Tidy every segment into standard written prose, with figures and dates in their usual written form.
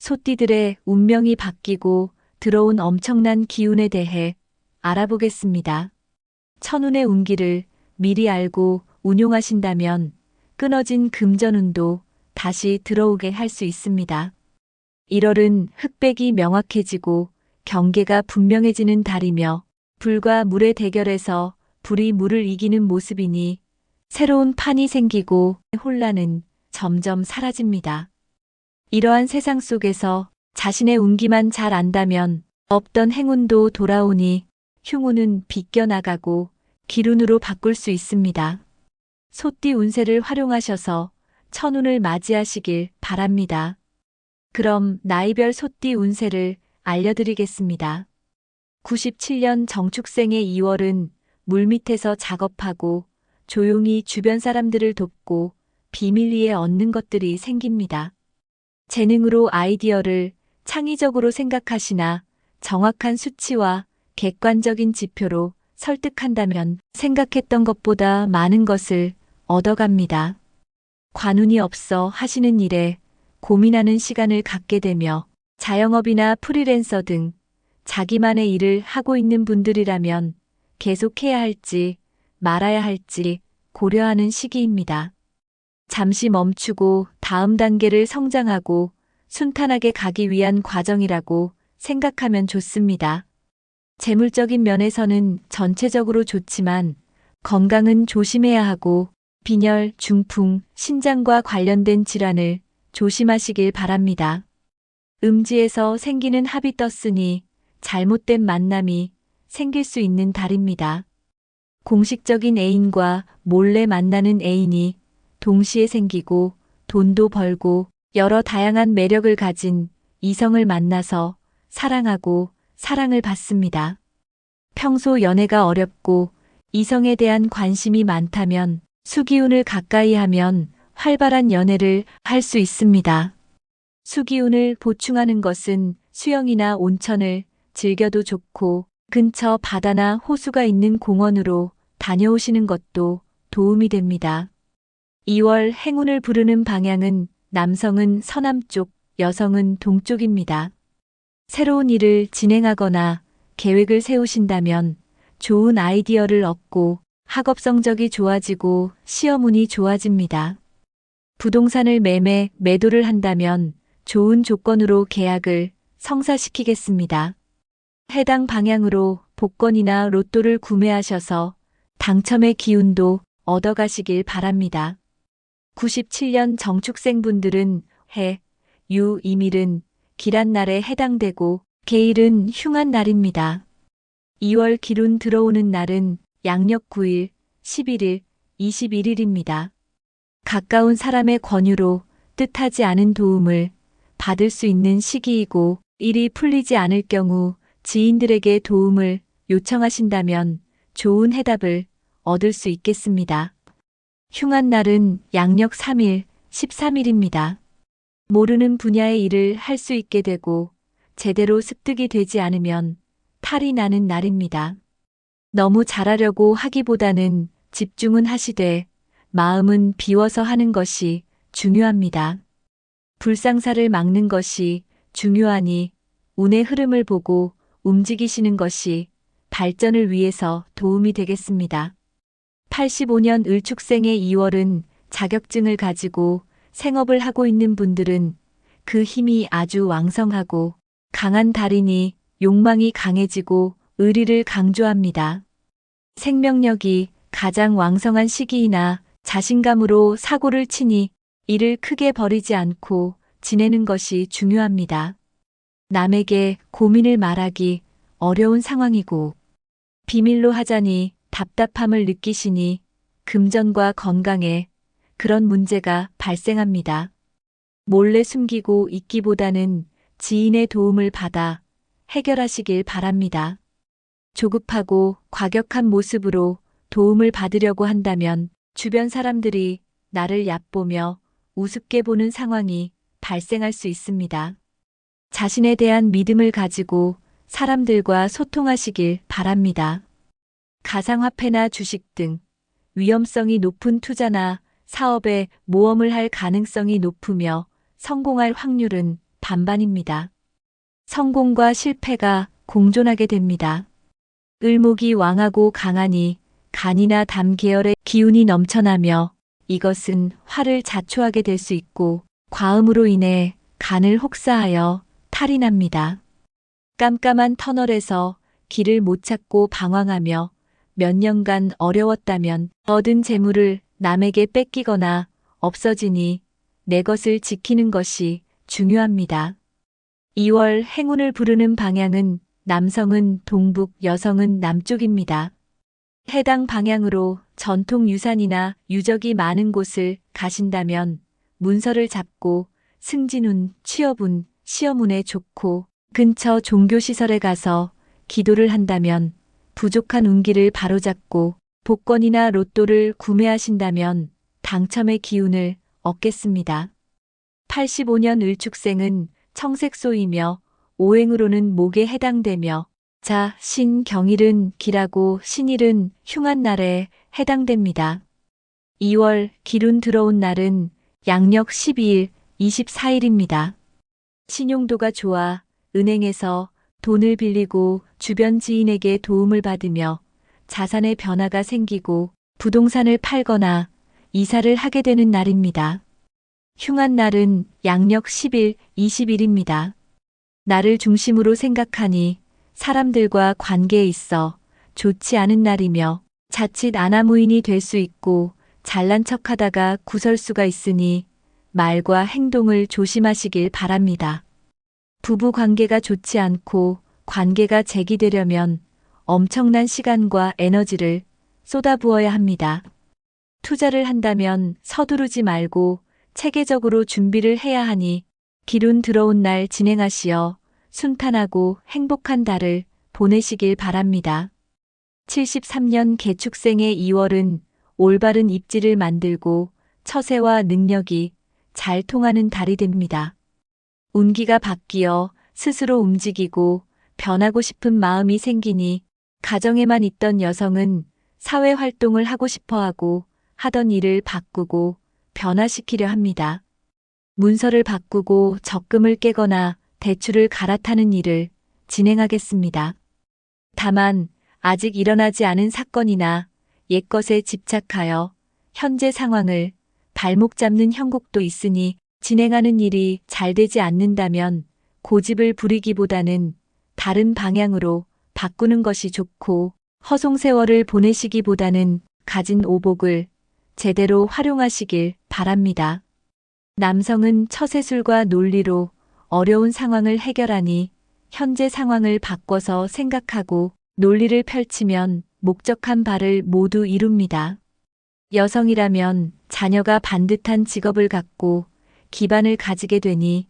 소띠들의 운명이 바뀌고 들어온 엄청난 기운에 대해 알아보겠습니다. 천운의 운기를 미리 알고 운용하신다면 끊어진 금전운도 다시 들어오게 할 수 있습니다. 1월은 흑백이 명확해지고 경계가 분명해지는 달이며 불과 물의 대결에서 불이 물을 이기는 모습이니 새로운 판이 생기고 혼란은 점점 사라집니다. 이러한 세상 속에서 자신의 운기만 잘 안다면 없던 행운도 돌아오니 흉운은 비껴나가고 기운으로 바꿀 수 있습니다. 소띠 운세를 활용하셔서 천운을 맞이하시길 바랍니다. 그럼 나이별 소띠 운세를 알려드리겠습니다. 97년 정축생의 2월은 물밑에서 작업하고 조용히 주변 사람들을 돕고 비밀리에 얻는 것들이 생깁니다. 재능으로 아이디어를 창의적으로 생각하시나 정확한 수치와 객관적인 지표로 설득한다면 생각했던 것보다 많은 것을 얻어갑니다. 관운이 없어 하시는 일에 고민하는 시간을 갖게 되며 자영업이나 프리랜서 등 자기만의 일을 하고 있는 분들이라면 계속해야 할지 말아야 할지 고려하는 시기입니다. 잠시 멈추고 다음 단계를 성장하고 순탄하게 가기 위한 과정이라고 생각하면 좋습니다. 재물적인 면에서는 전체적으로 좋지만 건강은 조심해야 하고 빈혈, 중풍, 신장과 관련된 질환을 조심하시길 바랍니다. 음지에서 생기는 합이 떴으니 잘못된 만남이 생길 수 있는 달입니다. 공식적인 애인과 몰래 만나는 애인이 동시에 생기고 돈도 벌고 여러 다양한 매력을 가진 이성을 만나서 사랑하고 사랑을 받습니다. 평소 연애가 어렵고 이성에 대한 관심이 많다면 수기운을 가까이 하면 활발한 연애를 할 수 있습니다. 수기운을 보충하는 것은 수영이나 온천을 즐겨도 좋고 근처 바다나 호수가 있는 공원으로 다녀오시는 것도 도움이 됩니다. 2월 행운을 부르는 방향은 남성은 서남쪽, 여성은 동쪽입니다. 새로운 일을 진행하거나 계획을 세우신다면 좋은 아이디어를 얻고 학업 성적이 좋아지고 시험운이 좋아집니다. 부동산을 매도를 한다면 좋은 조건으로 계약을 성사시키겠습니다. 해당 방향으로 복권이나 로또를 구매하셔서 당첨의 기운도 얻어가시길 바랍니다. 97년 정축생분들은 해, 유, 임일은 길한 날에 해당되고 개일은 흉한 날입니다. 2월 기운 들어오는 날은 양력 9일, 11일, 21일입니다. 가까운 사람의 권유로 뜻하지 않은 도움을 받을 수 있는 시기이고 일이 풀리지 않을 경우 지인들에게 도움을 요청하신다면 좋은 해답을 얻을 수 있겠습니다. 흉한 날은 양력 3일, 13일입니다. 모르는 분야의 일을 할 수 있게 되고 제대로 습득이 되지 않으면 탈이 나는 날입니다. 너무 잘하려고 하기보다는 집중은 하시되 마음은 비워서 하는 것이 중요합니다. 불상사를 막는 것이 중요하니 운의 흐름을 보고 움직이시는 것이 발전을 위해서 도움이 되겠습니다. 85년 을축생의 2월은 자격증을 가지고 생업을 하고 있는 분들은 그 힘이 아주 왕성하고 강한 달이니 욕망이 강해지고 의리를 강조합니다. 생명력이 가장 왕성한 시기이나 자신감으로 사고를 치니 이를 크게 버리지 않고 지내는 것이 중요합니다. 남에게 고민을 말하기 어려운 상황이고 비밀로 하자니 답답함을 느끼시니 금전과 건강에 그런 문제가 발생합니다. 몰래 숨기고 있기보다는 지인의 도움을 받아 해결하시길 바랍니다. 조급하고 과격한 모습으로 도움을 받으려고 한다면 주변 사람들이 나를 얕보며 우습게 보는 상황이 발생할 수 있습니다. 자신에 대한 믿음을 가지고 사람들과 소통하시길 바랍니다. 가상화폐나 주식 등 위험성이 높은 투자나 사업에 모험을 할 가능성이 높으며 성공할 확률은 반반입니다. 성공과 실패가 공존하게 됩니다. 을목이 왕하고 강하니 간이나 담 계열의 기운이 넘쳐나며 이것은 화를 자초하게 될 수 있고 과음으로 인해 간을 혹사하여 탈이 납니다. 깜깜한 터널에서 길을 못 찾고 방황하며 몇 년간 어려웠다면 얻은 재물을 남에게 뺏기거나 없어지니 내 것을 지키는 것이 중요합니다. 2월 행운을 부르는 방향은 남성은 동북, 여성은 남쪽입니다. 해당 방향으로 전통 유산이나 유적이 많은 곳을 가신다면 문서를 잡고 승진운, 취업운, 시험운에 좋고 근처 종교시설에 가서 기도를 한다면 부족한 운기를 바로잡고 복권이나 로또를 구매하신다면 당첨의 기운을 얻겠습니다. 85년 을축생은 청색소이며 오행으로는 목에 해당되며 자, 신, 경일은 기라고 신일은 흉한 날에 해당됩니다. 2월 기룬 들어온 날은 양력 12일, 24일입니다. 신용도가 좋아 은행에서 돈을 빌리고 주변 지인에게 도움을 받으며 자산의 변화가 생기고 부동산을 팔거나 이사를 하게 되는 날입니다. 흉한 날은 양력 10일, 20일입니다. 나를 중심으로 생각하니 사람들과 관계에 있어 좋지 않은 날이며 자칫 아나무인이 될 수 있고 잘난 척하다가 구설수가 있으니 말과 행동을 조심하시길 바랍니다. 부부 관계가 좋지 않고 관계가 재기되려면 엄청난 시간과 에너지를 쏟아부어야 합니다. 투자를 한다면 서두르지 말고 체계적으로 준비를 해야 하니 기운 들어온 날 진행하시어 순탄하고 행복한 달을 보내시길 바랍니다. 73년 개축생의 2월은 올바른 입지를 만들고 처세와 능력이 잘 통하는 달이 됩니다. 운기가 바뀌어 스스로 움직이고 변하고 싶은 마음이 생기니 가정에만 있던 여성은 사회 활동을 하고 싶어 하고 하던 일을 바꾸고 변화시키려 합니다. 문서를 바꾸고 적금을 깨거나 대출을 갈아타는 일을 진행하겠습니다. 다만 아직 일어나지 않은 사건이나 옛것에 집착하여 현재 상황을 발목 잡는 형국도 있으니 진행하는 일이 잘 되지 않는다면 고집을 부리기보다는 다른 방향으로 바꾸는 것이 좋고 허송세월을 보내시기보다는 가진 오복을 제대로 활용하시길 바랍니다. 남성은 처세술과 논리로 어려운 상황을 해결하니 현재 상황을 바꿔서 생각하고 논리를 펼치면 목적한 바를 모두 이룹니다. 여성이라면 자녀가 반듯한 직업을 갖고 기반을 가지게 되니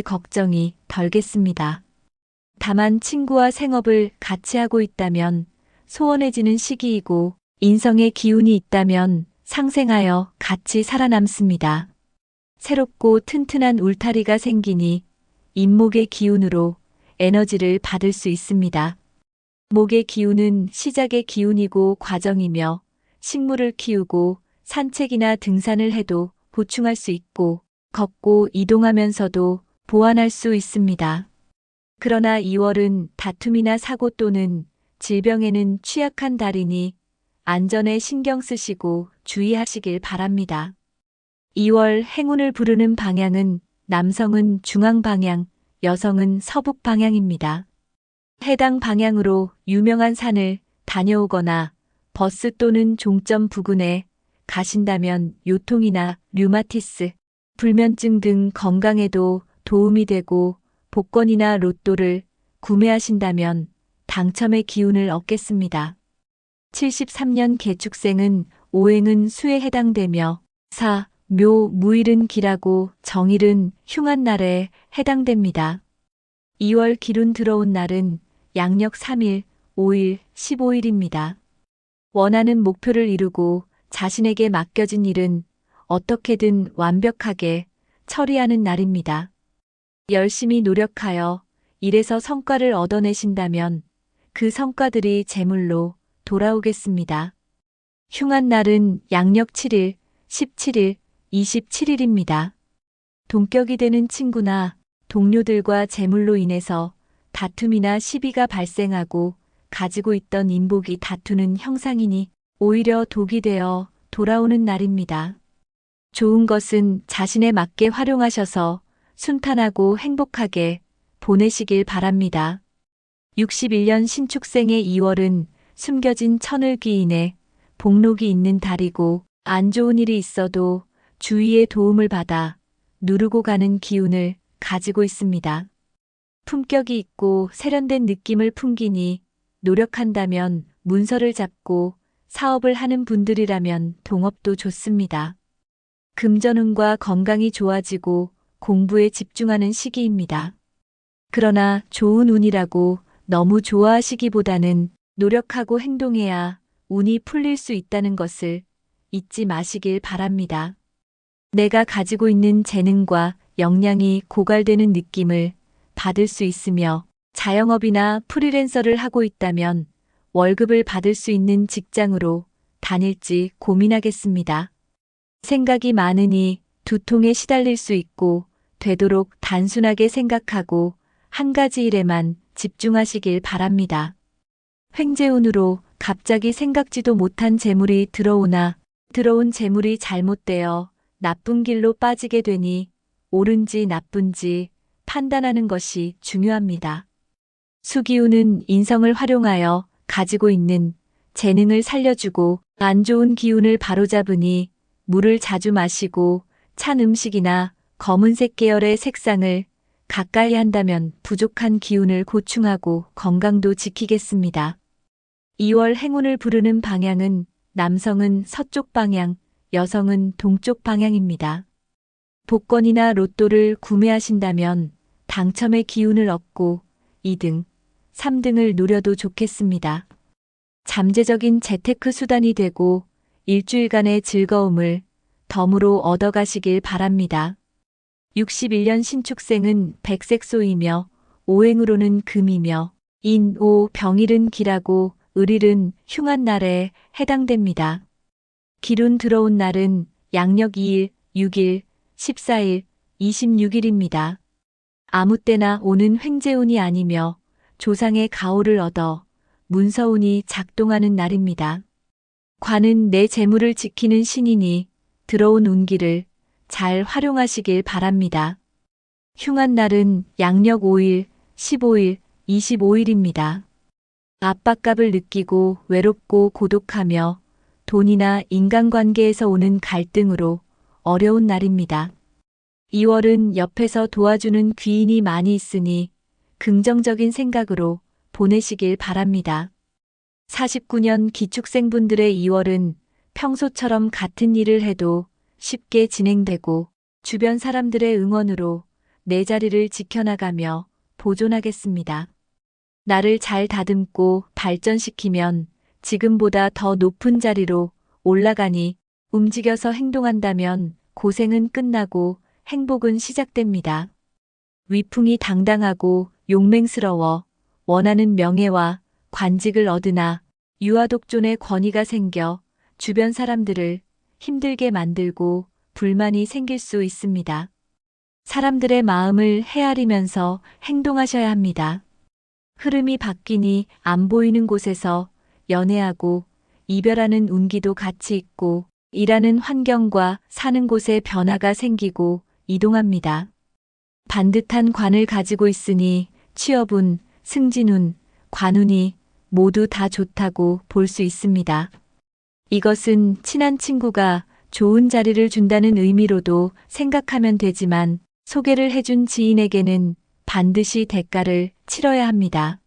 걱정이 덜겠습니다. 다만 친구와 생업을 같이 하고 있다면 소원해지는 시기이고 인성의 기운이 있다면 상생하여 같이 살아남습니다. 새롭고 튼튼한 울타리가 생기니 인목의 기운으로 에너지를 받을 수 있습니다. 목의 기운은 시작의 기운이고 과정이며 식물을 키우고 산책이나 등산을 해도 보충할 수 있고 걷고 이동하면서도 보완할 수 있습니다. 그러나 2월은 다툼이나 사고 또는 질병에는 취약한 달이니 안전에 신경 쓰시고 주의하시길 바랍니다. 2월 행운을 부르는 방향은 남성은 중앙 방향, 여성은 서북 방향입니다. 해당 방향으로 유명한 산을 다녀오거나 버스 또는 종점 부근에 가신다면 요통이나 류마티스, 불면증 등 건강에도 도움이 되고 복권이나 로또를 구매하신다면 당첨의 기운을 얻겠습니다. 73년 개축생은 오행은 수에 해당되며 사, 묘, 무일은 기라고 정일은 흉한 날에 해당됩니다. 2월 기운 들어온 날은 양력 3일, 5일, 15일입니다. 원하는 목표를 이루고 자신에게 맡겨진 일은 어떻게든 완벽하게 처리하는 날입니다. 열심히 노력하여 일에서 성과를 얻어내신다면 그 성과들이 재물로 돌아오겠습니다. 흉한 날은 양력 7일, 17일, 27일입니다. 동격이 되는 친구나 동료들과 재물로 인해서 다툼이나 시비가 발생하고 가지고 있던 인복이 다투는 형상이니 오히려 독이 되어 돌아오는 날입니다. 좋은 것은 자신에 맞게 활용하셔서 순탄하고 행복하게 보내시길 바랍니다. 61년 신축생의 2월은 숨겨진 천을귀인의 복록이 있는 달이고 안 좋은 일이 있어도 주위의 도움을 받아 누르고 가는 기운을 가지고 있습니다. 품격이 있고 세련된 느낌을 풍기니 노력한다면 문서를 잡고 사업을 하는 분들이라면 동업도 좋습니다. 금전운과 건강이 좋아지고 공부에 집중하는 시기입니다. 그러나 좋은 운이라고 너무 좋아하시기보다는 노력하고 행동해야 운이 풀릴 수 있다는 것을 잊지 마시길 바랍니다. 내가 가지고 있는 재능과 역량이 고갈되는 느낌을 받을 수 있으며 자영업이나 프리랜서를 하고 있다면 월급을 받을 수 있는 직장으로 다닐지 고민하겠습니다. 생각이 많으니 두통에 시달릴 수 있고 되도록 단순하게 생각하고 한 가지 일에만 집중하시길 바랍니다. 횡재운으로 갑자기 생각지도 못한 재물이 들어오나 들어온 재물이 잘못되어 나쁜 길로 빠지게 되니 옳은지 나쁜지 판단하는 것이 중요합니다. 수기운은 인성을 활용하여 가지고 있는 재능을 살려주고 안 좋은 기운을 바로잡으니 물을 자주 마시고 찬 음식이나 검은색 계열의 색상을 가까이 한다면 부족한 기운을 보충하고 건강도 지키겠습니다. 2월 행운을 부르는 방향은 남성은 서쪽 방향, 여성은 동쪽 방향입니다. 복권이나 로또를 구매하신다면 당첨의 기운을 얻고 2등, 3등을 노려도 좋겠습니다. 잠재적인 재테크 수단이 되고 일주일간의 즐거움을 덤으로 얻어가시길 바랍니다. 61년 신축생은 백색소이며 오행으로는 금이며 인, 오, 병일은 기라고 을일은 흉한 날에 해당됩니다. 기운 들어온 날은 양력 2일, 6일, 14일, 26일입니다. 아무 때나 오는 횡재운이 아니며 조상의 가호를 얻어 문서운이 작동하는 날입니다. 관은 내 재물을 지키는 신이니 들어온 운기를 잘 활용하시길 바랍니다. 흉한 날은 양력 5일, 15일, 25일입니다. 압박감을 느끼고 외롭고 고독하며 돈이나 인간관계에서 오는 갈등으로 어려운 날입니다. 2월은 옆에서 도와주는 귀인이 많이 있으니 긍정적인 생각으로 보내시길 바랍니다. 49년 기축생분들의 2월은 평소처럼 같은 일을 해도 쉽게 진행되고 주변 사람들의 응원으로 내 자리를 지켜나가며 보존하겠습니다. 나를 잘 다듬고 발전시키면 지금보다 더 높은 자리로 올라가니 움직여서 행동한다면 고생은 끝나고 행복은 시작됩니다. 위풍이 당당하고 용맹스러워 원하는 명예와 관직을 얻으나 유아독존의 권위가 생겨 주변 사람들을 힘들게 만들고 불만이 생길 수 있습니다. 사람들의 마음을 헤아리면서 행동하셔야 합니다. 흐름이 바뀌니 안 보이는 곳에서 연애하고 이별하는 운기도 같이 있고 일하는 환경과 사는 곳에 변화가 생기고 이동합니다. 반듯한 관을 가지고 있으니 취업운, 승진운, 관운이 모두 다 좋다고 볼 수 있습니다. 이것은 친한 친구가 좋은 자리를 준다는 의미로도 생각하면 되지만 소개를 해준 지인에게는 반드시 대가를 치러야 합니다.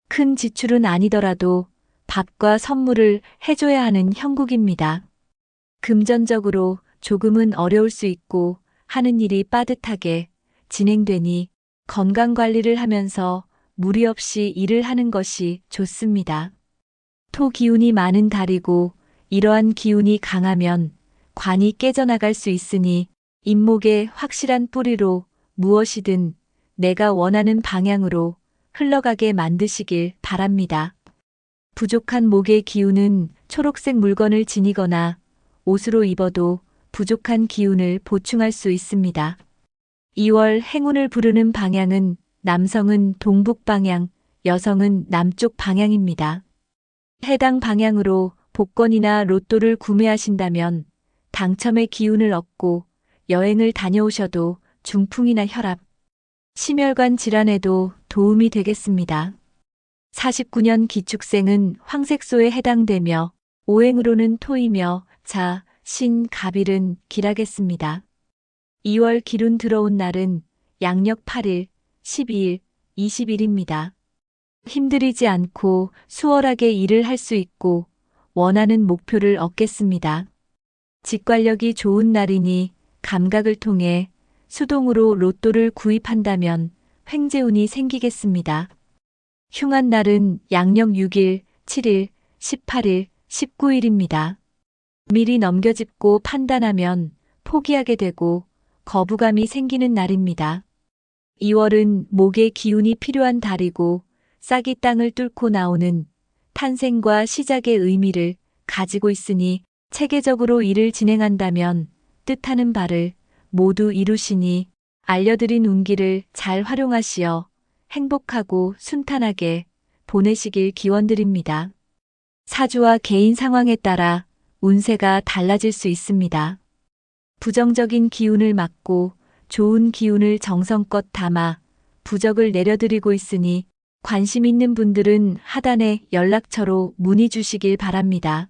큰 지출은 아니더라도 밥과 선물을 해줘야 하는 형국입니다. 금전적으로 조금은 어려울 수 있고 하는 일이 빠듯하게 진행되니 건강관리를 하면서 무리 없이 일을 하는 것이 좋습니다. 토 기운이 많은 달이고 이러한 기운이 강하면 관이 깨져나갈 수 있으니 인목의 확실한 뿌리로 무엇이든 내가 원하는 방향으로 흘러가게 만드시길 바랍니다. 부족한 목의 기운은 초록색 물건을 지니거나 옷으로 입어도 부족한 기운을 보충할 수 있습니다. 2월 행운을 부르는 방향은 남성은 동북 방향, 여성은 남쪽 방향입니다. 해당 방향으로 복권이나 로또를 구매하신다면 당첨의 기운을 얻고 여행을 다녀오셔도 중풍이나 혈압, 심혈관 질환에도 도움이 되겠습니다. 49년 기축생은 황색소에 해당되며 오행으로는 토이며 자, 신, 갑일은 길하겠습니다. 2월 기룬 들어온 날은 양력 8일, 12일, 20일입니다. 힘들이지 않고 수월하게 일을 할 수 있고 원하는 목표를 얻겠습니다. 직관력이 좋은 날이니 감각을 통해 수동으로 로또를 구입한다면 횡재운이 생기겠습니다. 흉한 날은 양력 6일, 7일, 18일, 19일입니다. 미리 넘겨짚고 판단하면 포기하게 되고 거부감이 생기는 날입니다. 2월은 목의 기운이 필요한 달이고 싹이 땅을 뚫고 나오는 탄생과 시작의 의미를 가지고 있으니 체계적으로 일을 진행한다면 뜻하는 바를 모두 이루시니 알려드린 운기를 잘 활용하시어 행복하고 순탄하게 보내시길 기원드립니다. 사주와 개인 상황에 따라 운세가 달라질 수 있습니다. 부정적인 기운을 막고 좋은 기운을 정성껏 담아 부적을 내려드리고 있으니 관심 있는 분들은 하단의 연락처로 문의 주시길 바랍니다.